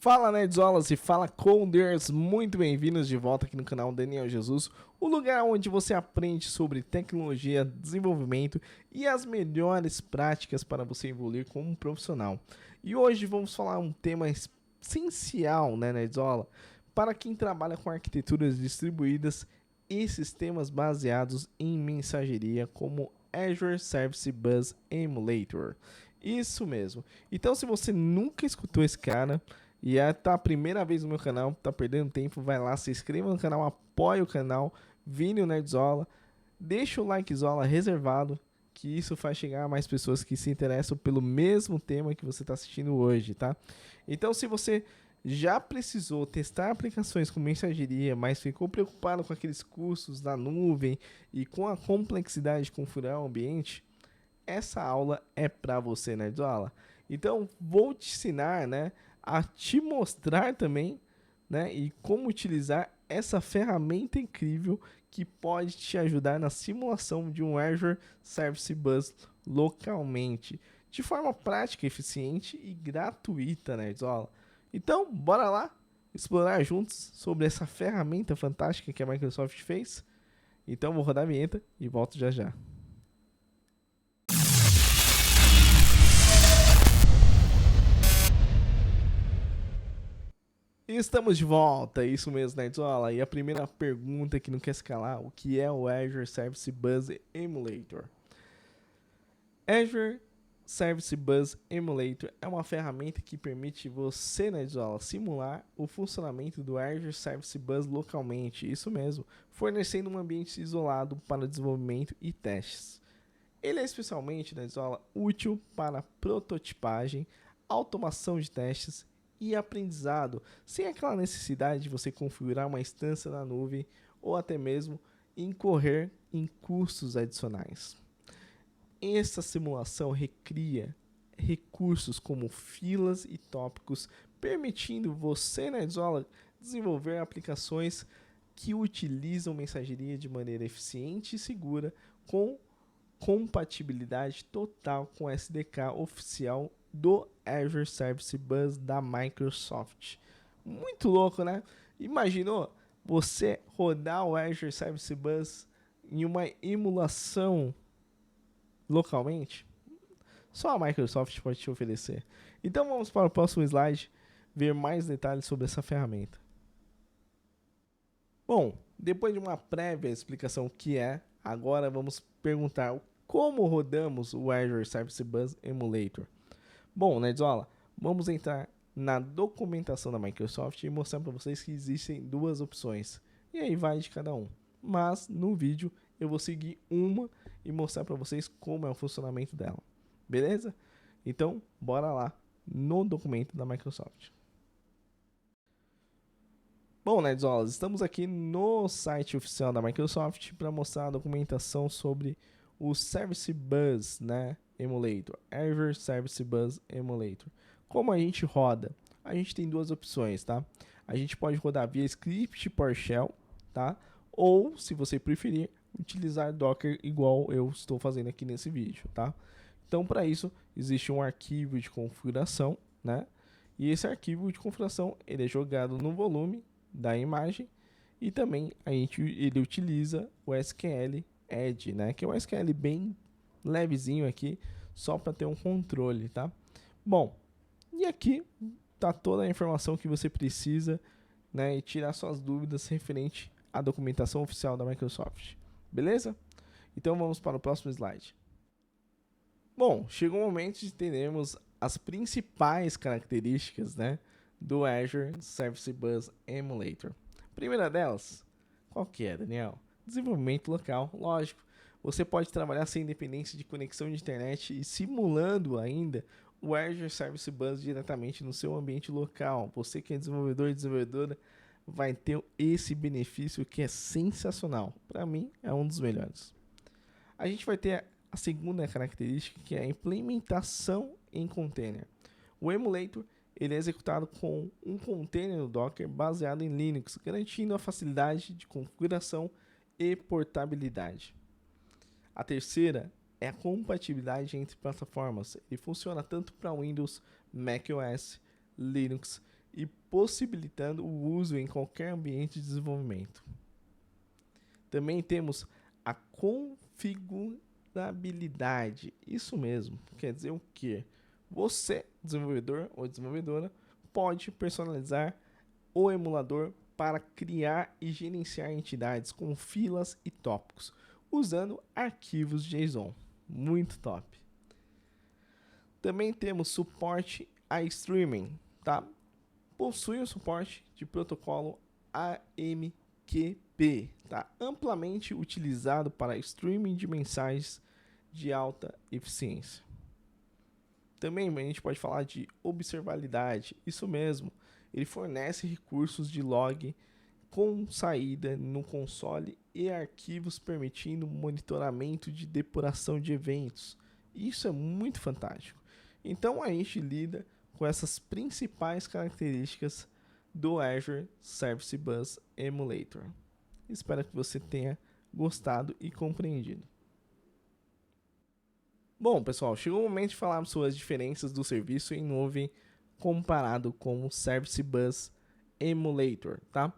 Fala Nerdzolas e fala Coders, muito bem-vindos de volta aqui no canal Daniel Jesus, o lugar onde você aprende sobre tecnologia, desenvolvimento e as melhores práticas para você evoluir como um profissional. E hoje vamos falar um tema essencial, né, Nerdzola, para quem trabalha com arquiteturas distribuídas e sistemas baseados em mensageria como Azure Service Bus Emulator. Isso mesmo. Então, se você nunca escutou esse cara e tá a primeira vez no meu canal, tá perdendo tempo, vai lá, se inscreva no canal, apoie o canal, vire o Nerdzola, deixa o likezão reservado, que isso faz chegar a mais pessoas que se interessam pelo mesmo tema que você está assistindo hoje, tá? Então, se você já precisou testar aplicações com mensageria, mas ficou preocupado com aqueles custos da nuvem e com a complexidade de configurar o ambiente, essa aula é para você, Nerdzola. Então, vou te ensinar, né, a te mostrar também, né, e como utilizar essa ferramenta incrível que pode te ajudar na simulação de um Azure Service Bus localmente, de forma prática, eficiente e gratuita, Nerdzola. Então, bora lá explorar juntos sobre essa ferramenta fantástica que a Microsoft fez? Então, vou rodar a vinheta e volto já já. Estamos de volta, isso mesmo, Nerdzola. E a primeira pergunta que não quer escalar, o que é o Azure Service Bus Emulator? Azure Service Bus Emulator é uma ferramenta que permite você, Nerdzola, simular o funcionamento do Azure Service Bus localmente, isso mesmo, fornecendo um ambiente isolado para desenvolvimento e testes. Ele é especialmente, Nerdzola, útil para prototipagem, automação de testes e aprendizado, sem aquela necessidade de você configurar uma instância na nuvem ou até mesmo incorrer em custos adicionais. Essa simulação recria recursos como filas e tópicos, permitindo você, Nerdzola, desenvolver aplicações que utilizam mensageria de maneira eficiente e segura, com compatibilidade total com o SDK oficial do Azure Service Bus da Microsoft. Muito louco, né? Imaginou você rodar o Azure Service Bus em uma emulação localmente? Só a Microsoft pode te oferecer. Então vamos para o próximo slide ver mais detalhes sobre essa ferramenta. Bom, depois de uma prévia explicação que é, agora vamos perguntar como rodamos o Azure Service Bus Emulator. Bom, Nerdzola, vamos entrar na documentação da Microsoft e mostrar para vocês que existem duas opções. E aí vai de cada um. Mas no vídeo eu vou seguir uma e mostrar para vocês como é o funcionamento dela. Beleza? Então, bora lá no documento da Microsoft. Bom, Nerdzolas, estamos aqui no site oficial da Microsoft para mostrar a documentação sobre o Service Bus, né, Emulator, Azure Service Bus Emulator. Como a gente roda? A gente tem duas opções, tá? A gente pode rodar via script PowerShell, tá? Ou, se você preferir, utilizar Docker igual eu estou fazendo aqui nesse vídeo, tá? Então, para isso, existe um arquivo de configuração, né? E esse arquivo de configuração, ele é jogado no volume da imagem e também ele utiliza o SQL Edge, né, que é um SQL bem levezinho aqui, só para ter um controle, tá? Bom, e aqui tá toda a informação que você precisa, né, e tirar suas dúvidas referente à documentação oficial da Microsoft. Beleza? Então vamos para o próximo slide. Bom, chegou o momento de termos as principais características, né, do Azure Service Bus Emulator. Primeira delas, qual que é, Daniel? Desenvolvimento local, lógico. Você pode trabalhar sem dependência de conexão de internet e simulando ainda o Azure Service Bus diretamente no seu ambiente local. Você que é desenvolvedor e desenvolvedora vai ter esse benefício que é sensacional. Para mim, é um dos melhores. A gente vai ter a segunda característica, que é a implementação em container. O Emulator ele é executado com um container no Docker baseado em Linux, garantindo a facilidade de configuração e portabilidade. A terceira é a compatibilidade entre plataformas. Ele funciona tanto para Windows, macOS, Linux e possibilitando o uso em qualquer ambiente de desenvolvimento. Também temos a configurabilidade. Isso mesmo, quer dizer o quê? Você, desenvolvedor ou desenvolvedora, pode personalizar o emulador para criar e gerenciar entidades com filas e tópicos, usando arquivos JSON. Muito top. Também temos suporte a streaming, tá? Possui o suporte de protocolo AMQP, tá? Amplamente utilizado para streaming de mensagens de alta eficiência. Também a gente pode falar de observabilidade, isso mesmo. Ele fornece recursos de log com saída no console e arquivos permitindo monitoramento de depuração de eventos. Isso é muito fantástico. Então a gente lida com essas principais características do Azure Service Bus Emulator. Espero que você tenha gostado e compreendido. Bom, pessoal, chegou o momento de falarmos sobre as diferenças do serviço em nuvem comparado com o Service Bus Emulator, tá?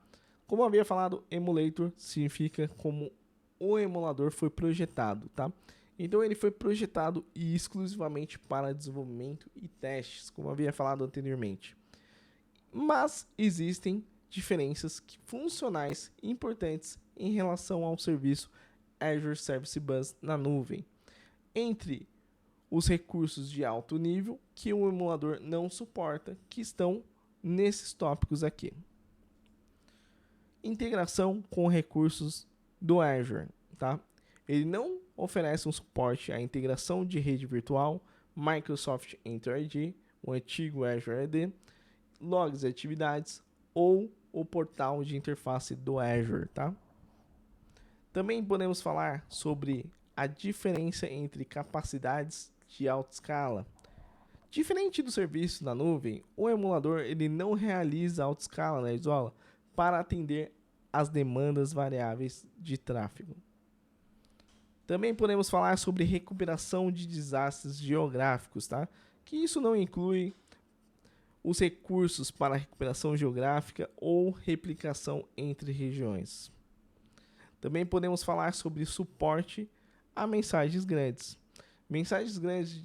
Como eu havia falado, emulator significa como o emulador foi projetado, tá? Então ele foi projetado exclusivamente para desenvolvimento e testes, como eu havia falado anteriormente. Mas existem diferenças funcionais importantes em relação ao serviço Azure Service Bus na nuvem, entre os recursos de alto nível que o emulador não suporta, que estão nesses tópicos aqui. Integração com recursos do Azure, tá? Ele não oferece um suporte à integração de rede virtual, Microsoft Enter ID, o antigo Azure AD, logs de atividades ou o portal de interface do Azure, tá? Também podemos falar sobre a diferença entre capacidades de alta escala. Diferente do serviço na nuvem, o emulador ele não realiza alta escala na isola para atender às demandas variáveis de tráfego. Também podemos falar sobre recuperação de desastres geográficos, tá? Que isso não inclui os recursos para recuperação geográfica ou replicação entre regiões. Também podemos falar sobre suporte a mensagens grandes. Mensagens grandes,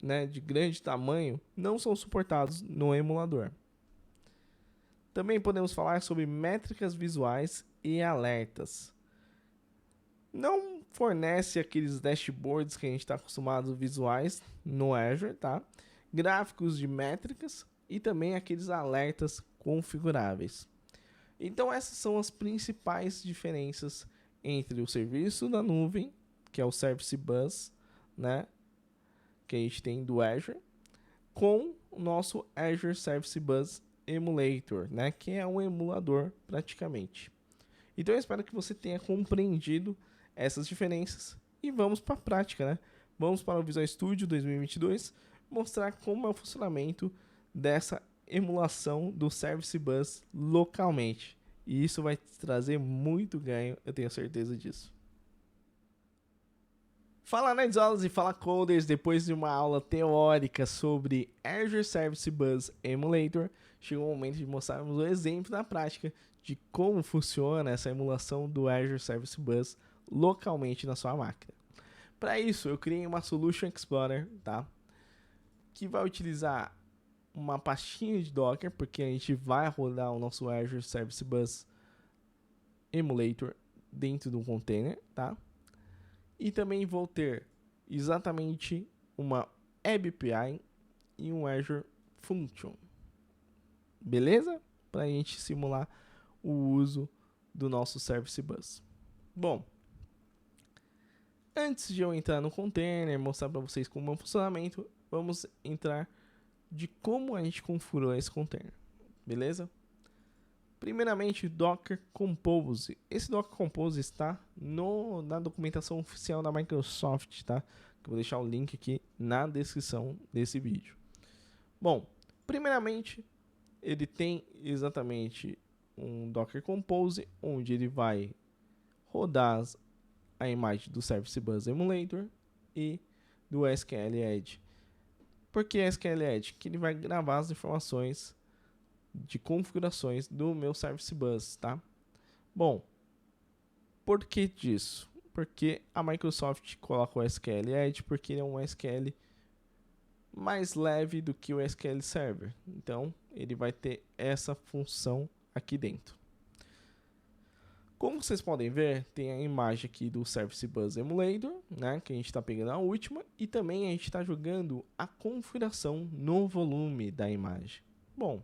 né, de grande tamanho não são suportados no emulador. Também podemos falar sobre métricas visuais e alertas. Não fornece aqueles dashboards que a gente está acostumado visuais no Azure, tá? Gráficos de métricas e também aqueles alertas configuráveis. Então essas são as principais diferenças entre o serviço da nuvem, que é o Service Bus, né, que a gente tem do Azure, com o nosso Azure Service Bus Emulator, né, que é um emulador praticamente. Então eu espero que você tenha compreendido essas diferenças e vamos para a prática, né? Vamos para o Visual Studio 2022 mostrar como é o funcionamento dessa emulação do Service Bus localmente. E isso vai te trazer muito ganho, eu tenho certeza disso. Fala Nerdzolas e fala Coders, depois de uma aula teórica sobre Azure Service Bus Emulator, chegou o momento de mostrarmos o exemplo na prática de como funciona essa emulação do Azure Service Bus localmente na sua máquina. Para isso, eu criei uma Solution Explorer, tá? Que vai utilizar uma pastinha de Docker, porque a gente vai rodar o nosso Azure Service Bus Emulator dentro de um container, tá? E também vou ter exatamente uma Web API e um Azure Function. Beleza? Para a gente simular o uso do nosso Service Bus. Bom, antes de eu entrar no container, mostrar para vocês como é o funcionamento, vamos entrar de como a gente configurou esse container. Beleza? Primeiramente, Docker Compose. Esse Docker Compose está na documentação oficial da Microsoft, tá? Que eu vou deixar o link aqui na descrição desse vídeo. Bom, primeiramente, ele tem exatamente um Docker Compose, onde ele vai rodar a imagem do Service Bus Emulator e do SQL Edge. Por que SQL Edge? Que ele vai gravar as informações de configurações do meu Service Bus, tá? Bom, por que disso? Porque a Microsoft coloca o SQL Edge porque ele é um SQL mais leve do que o SQL Server. Então, ele vai ter essa função aqui dentro. Como vocês podem ver, tem a imagem aqui do Service Bus Emulator, né, que a gente está pegando a última, e também a gente está jogando a configuração no volume da imagem. Bom,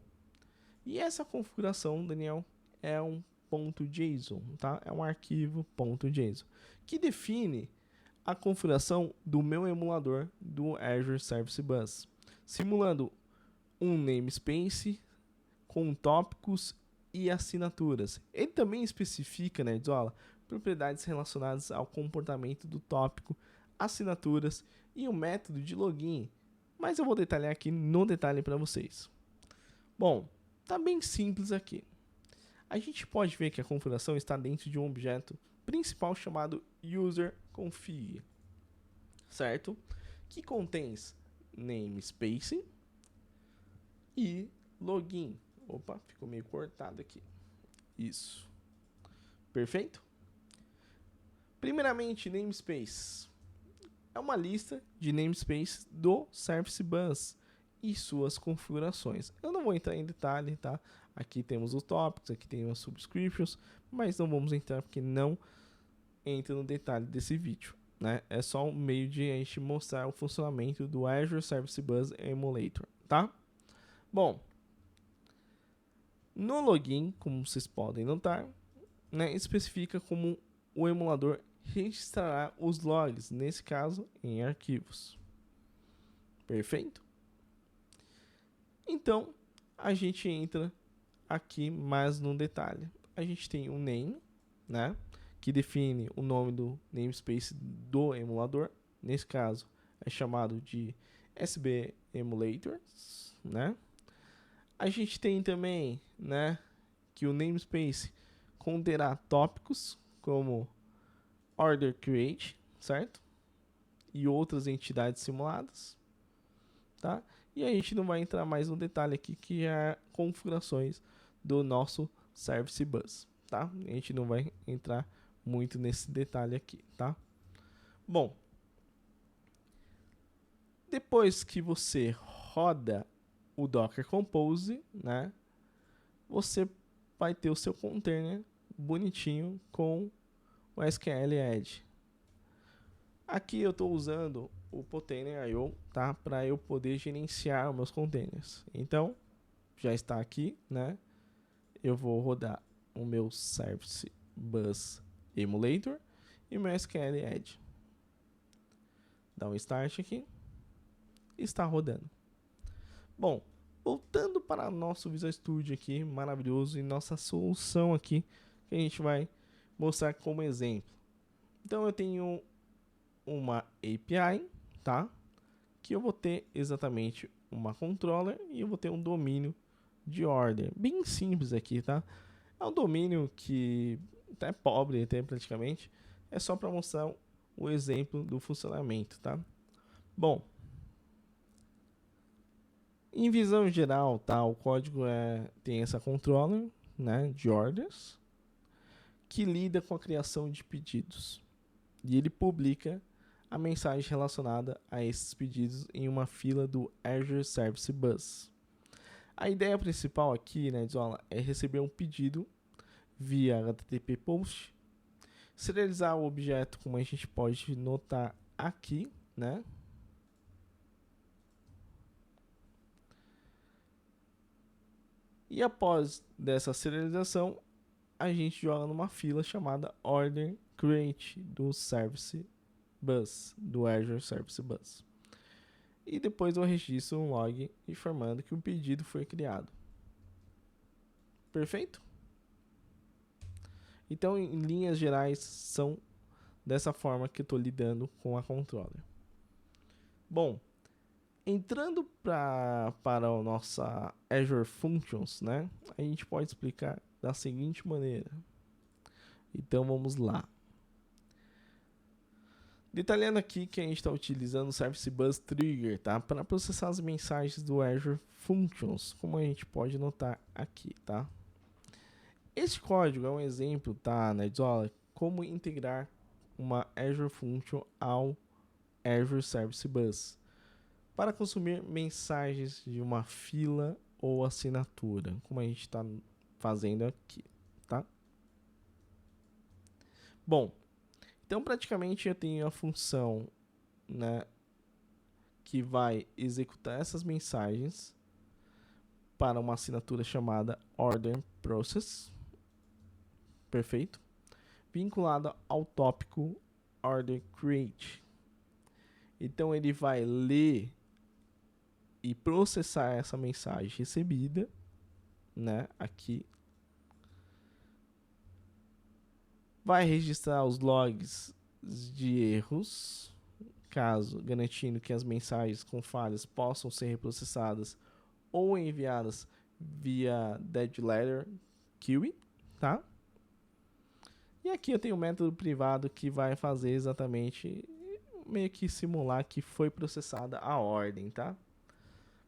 e essa configuração, Daniel, é um .json, tá? É um arquivo .json que define a configuração do meu emulador do Azure Service Bus, simulando um namespace com tópicos e assinaturas. Ele também especifica, né, propriedades relacionadas ao comportamento do tópico, assinaturas e o método de login, mas eu vou detalhar aqui no detalhe para vocês. Bom, tá bem simples aqui. A gente pode ver que a configuração está dentro de um objeto principal chamado user_config, certo? Que contém namespace e login. Opa, ficou meio cortado aqui. Isso. Perfeito? Primeiramente, namespace. É uma lista de namespace do Service Bus e suas configurações. Eu não vou entrar em detalhe, tá? Aqui temos os tópicos, aqui tem as subscriptions, mas não vamos entrar porque não entra no detalhe desse vídeo, né? É só um meio de a gente mostrar o funcionamento do Azure Service Bus Emulator, tá? Bom, no login, como vocês podem notar, né, especifica como o emulador registrará os logs, nesse caso em arquivos. Perfeito? Então, a gente entra aqui mais no detalhe. A gente tem um name, né, que define o nome do namespace do emulador. Nesse caso, é chamado de SB Emulators, né? A gente tem também, né, que o namespace conterá tópicos como order create, certo? E outras entidades simuladas, tá? E a gente não vai entrar mais no detalhe aqui que é configurações do nosso Service Bus, tá? A gente não vai entrar muito nesse detalhe aqui, tá? Bom, depois que você roda o Docker Compose, né, você vai ter o seu container bonitinho com o SQL Edge. Aqui eu estou usando o Potainer.io, tá, para eu poder gerenciar os meus containers. Então, já está aqui, né? Eu vou rodar o meu Service Bus Emulator e o meu SQL Edge. Dá um start aqui. Está rodando. Bom, voltando para nosso Visual Studio aqui, maravilhoso, e nossa solução aqui, que a gente vai mostrar como exemplo. Então eu tenho uma API, tá? Que eu vou ter exatamente uma controller e eu vou ter um domínio de order. Bem simples aqui, tá? É um domínio que é pobre até praticamente. É só para mostrar o exemplo do funcionamento, tá? Bom, em visão geral, tá? O código tem essa controller, né, de orders, que lida com a criação de pedidos. E ele publica a mensagem relacionada a esses pedidos em uma fila do Azure Service Bus. A ideia principal aqui, né, é receber um pedido via HTTP POST, serializar o objeto, como a gente pode notar aqui, né? E após dessa serialização, a gente joga numa fila chamada Order Create do Service Bus, do Azure Service Bus. E depois eu registro um log informando que o pedido foi criado. Perfeito? Então, em linhas gerais, são dessa forma que eu estou lidando com a controller. Bom, entrando para a nossa Azure Functions, né, a gente pode explicar da seguinte maneira. Então, vamos lá. Detalhando aqui que a gente está utilizando o Service Bus Trigger, tá? Para processar as mensagens do Azure Functions, como a gente pode notar aqui, tá? Este código é um exemplo, tá, Nerdola, como integrar uma Azure Function ao Azure Service Bus para consumir mensagens de uma fila ou assinatura, como a gente está fazendo aqui, tá? Bom, então praticamente eu tenho a função, né, que vai executar essas mensagens para uma assinatura chamada Order Process, perfeito, vinculada ao tópico Order Create. Então ele vai ler e processar essa mensagem recebida, né, aqui. Vai registrar os logs de erros, caso garantindo que as mensagens com falhas possam ser reprocessadas ou enviadas via Dead Letter Queue, tá? E aqui eu tenho um método privado que vai fazer exatamente, meio que simular que foi processada a ordem, tá?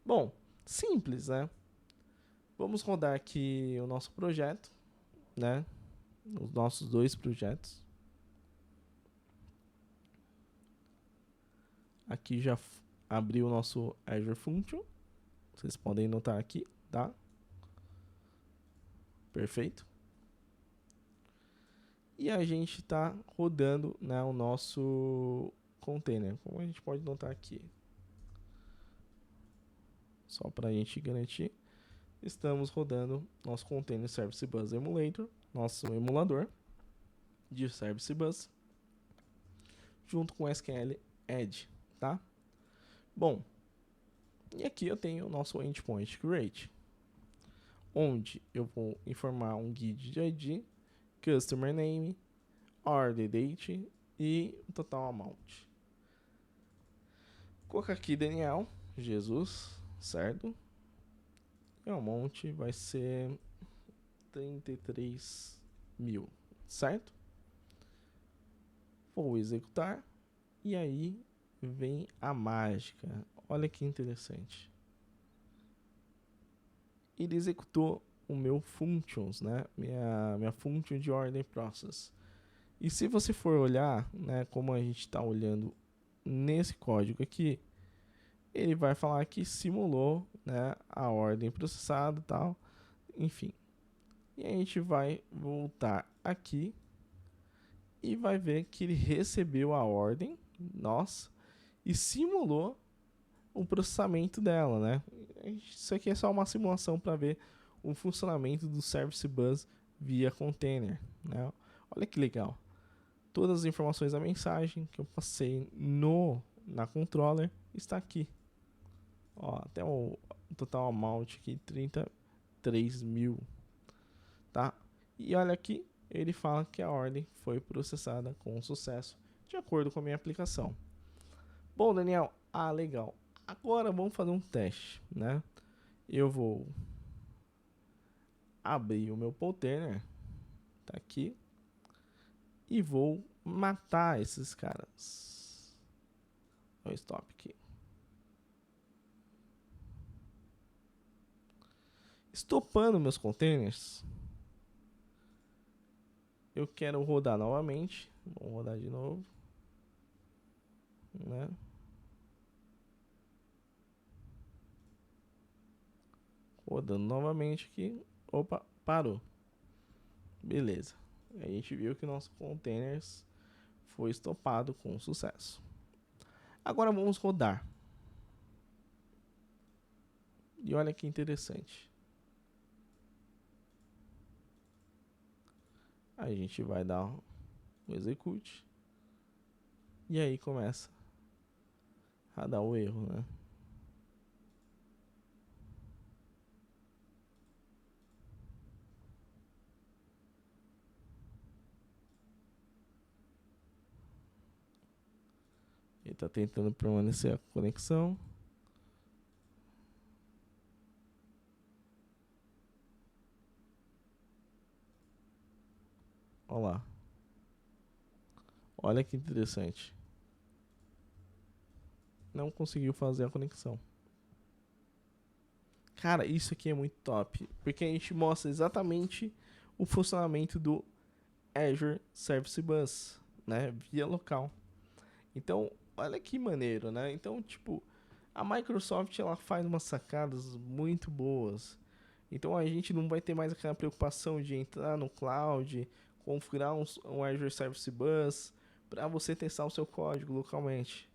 Bom, simples, né? Vamos rodar aqui o nosso projeto, né? Os nossos dois projetos. Aqui já abriu o nosso Azure Function. Vocês podem notar aqui, tá? Perfeito. E a gente está rodando, né, o nosso container, como a gente pode notar aqui. Só para a gente garantir, estamos rodando nosso container Service Bus Emulator, nosso emulador de Service Bus, junto com SQL Edge, tá? Bom, e aqui eu tenho o nosso Endpoint Create, onde eu vou informar um guide de ID, Customer Name, Order Date e Total Amount. Colocar aqui Daniel, Jesus, certo? E o amount vai ser 33 mil, certo? Vou executar e aí vem a mágica. Olha que interessante. Ele executou o meu functions, né? Minha function de order process. E se você for olhar, né, como a gente está olhando nesse código aqui, ele vai falar que simulou, né, a ordem processada e tal, enfim. E a gente vai voltar aqui e vai ver que ele recebeu a ordem, nossa, e simulou o processamento dela, né? Isso aqui é só uma simulação para ver o funcionamento do Service Bus via container, né? Olha que legal. Todas as informações da mensagem que eu passei na controller está aqui. Ó, até o total amount aqui, 33 mil, tá? E olha aqui, ele fala que a ordem foi processada com sucesso, de acordo com a minha aplicação. Bom, Daniel, legal. Agora vamos fazer um teste, né? Eu vou abrir o meu container, tá aqui, e vou matar esses caras. Vou stop aqui. Estopando meus containers, eu quero rodar novamente. Vamos rodar de novo, né? Rodando novamente aqui. Opa, parou. Beleza. A gente viu que nosso containers foi estopado com sucesso. Agora vamos rodar. E olha que interessante. A gente vai dar um execute. E aí começa a dar o erro, né? Ele está tentando permanecer a conexão. Olha lá. Olha que interessante. não conseguiu fazer a conexão. Cara, isso aqui é muito top, porque a gente mostra exatamente o funcionamento do Azure Service Bus, né, via local. Então, olha que maneiro, né? Então, tipo, a Microsoft ela faz umas sacadas muito boas. Então a gente não vai ter mais aquela preocupação de entrar no cloud, configurar um Azure Service Bus para você testar o seu código localmente.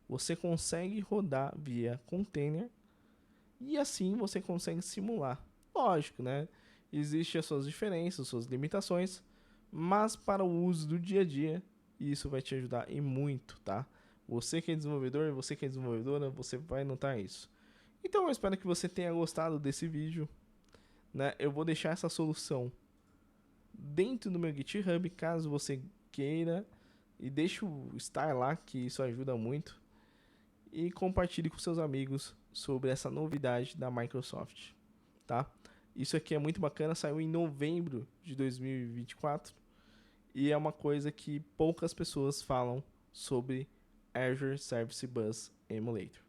Você consegue rodar via container e assim você consegue simular. Lógico, né? Existem as suas diferenças, as suas limitações, mas para o uso do dia a dia, isso vai te ajudar e muito, tá? Você que é desenvolvedor, você que é desenvolvedora, você vai notar isso. Então eu espero que você tenha gostado desse vídeo, né? Eu vou deixar essa solução dentro do meu GitHub, caso você queira, e deixe o estar lá, que isso ajuda muito. E compartilhe com seus amigos sobre essa novidade da Microsoft, tá? Isso aqui é muito bacana, saiu em novembro de 2024 e é uma coisa que poucas pessoas falam sobre Azure Service Bus Emulator.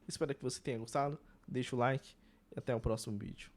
Espero que você tenha gostado, deixa o like e até o próximo vídeo.